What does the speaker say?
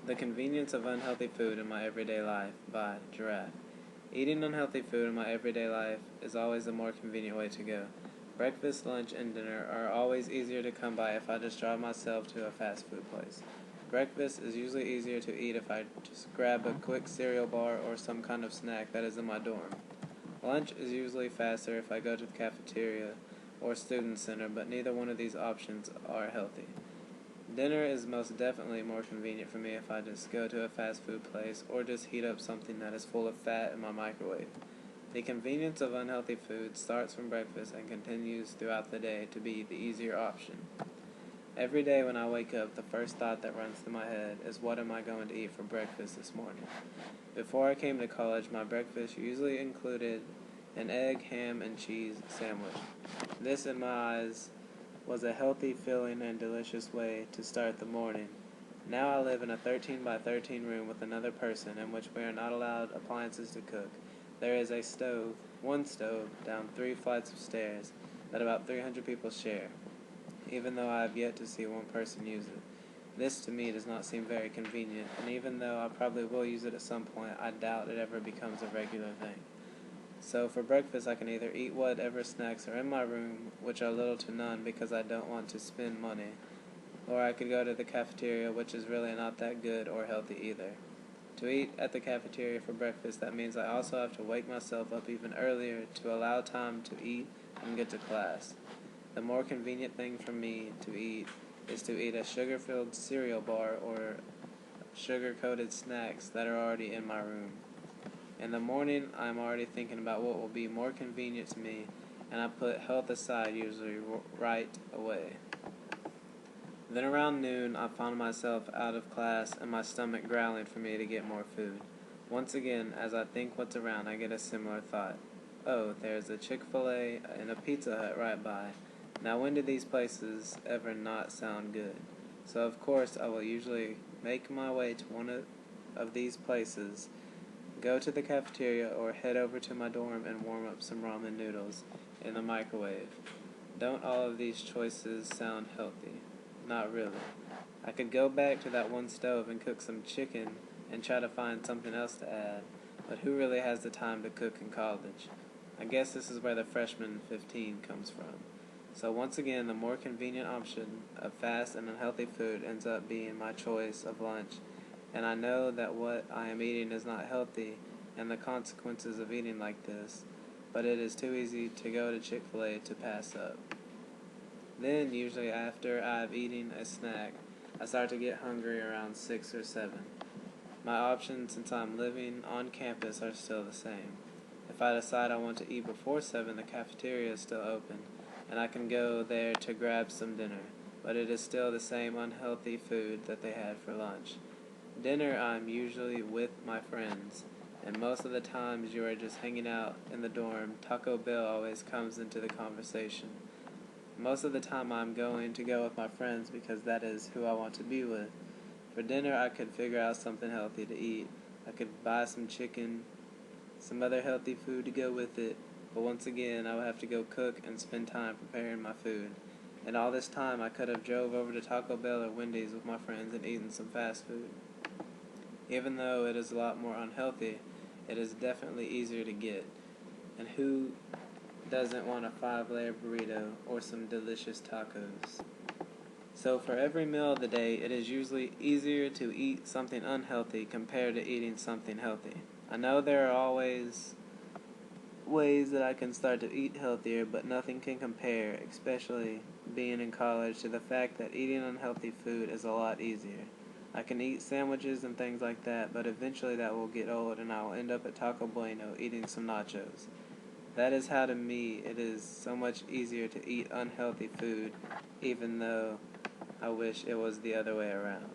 The Convenience of Unhealthy Food in My Everyday Life by Giraffe. Eating unhealthy food in my everyday life is always the more convenient way to go. Breakfast, lunch, and dinner are always easier to come by if I just drive myself to a fast food place. Breakfast is usually easier to eat if I just grab a quick cereal bar or some kind of snack that is in my dorm. Lunch is usually faster if I go to the cafeteria or student center, but neither one of these options are healthy. Dinner is most definitely more convenient for me if I just go to a fast food place or just heat up something that is full of fat in my microwave. The convenience of unhealthy food starts from breakfast and continues throughout the day to be the easier option. Every day when I wake up, the first thought that runs through my head is, what am I going to eat for breakfast this morning? Before I came to college, my breakfast usually included an egg, ham, and cheese sandwich. This, in my eyes, was a healthy, filling, and delicious way to start the morning. Now I live in a 13 by 13 room with another person in which we are not allowed appliances to cook. There is a stove, one stove, down 3 flights of stairs that about 300 people share, even though I have yet to see one person use it. This to me does not seem very convenient, and even though I probably will use it at some point, I doubt it ever becomes a regular thing. So for breakfast, I can either eat whatever snacks are in my room, which are little to none because I don't want to spend money, or I could go to the cafeteria, which is really not that good or healthy either. To eat at the cafeteria for breakfast, that means I also have to wake myself up even earlier to allow time to eat and get to class. The more convenient thing for me to eat is to eat a sugar-filled cereal bar or sugar-coated snacks that are already in my room. In the morning, I'm already thinking about what will be more convenient to me, and I put health aside usually right away. Then around noon, I found myself out of class and my stomach growling for me to get more food. Once again, as I think what's around, I get a similar thought. Oh, there's a Chick-fil-A and a Pizza Hut right by. Now when do these places ever not sound good? So of course I will usually make my way to one of these places, go to the cafeteria, or head over to my dorm and warm up some ramen noodles in the microwave. Don't all of these choices sound healthy? Not really. I could go back to that one stove and cook some chicken and try to find something else to add, but who really has the time to cook in college? I guess this is where the freshman 15 comes from. So once again, the more convenient option of fast and unhealthy food ends up being my choice of lunch, and I know that what I am eating is not healthy and the consequences of eating like this, but it is too easy to go to Chick-fil-A to pass up. Then, usually after I've eaten a snack, I start to get hungry around 6 or 7. My options since I'm living on campus are still the same. If I decide I want to eat before 7, the cafeteria is still open, and I can go there to grab some dinner, but it is still the same unhealthy food that they had for lunch. Dinner, I'm usually with my friends, and most of the times you are just hanging out in the dorm. Taco Bell always comes into the conversation. Most of the time I'm going to go with my friends because that is who I want to be with. For dinner, I could figure out something healthy to eat. I could buy some chicken, some other healthy food to go with it, but once again, I would have to go cook and spend time preparing my food. And all this time, I could have drove over to Taco Bell or Wendy's with my friends and eaten some fast food. Even though it is a lot more unhealthy, it is definitely easier to get. And who doesn't want a 5-layer burrito or some delicious tacos? So for every meal of the day, it is usually easier to eat something unhealthy compared to eating something healthy. I know there are always ways that I can start to eat healthier, but nothing can compare, especially being in college, to the fact that eating unhealthy food is a lot easier. I can eat sandwiches and things like that, but eventually that will get old and I will end up at Taco Bueno eating some nachos. That is how, to me, it is so much easier to eat unhealthy food, even though I wish it was the other way around.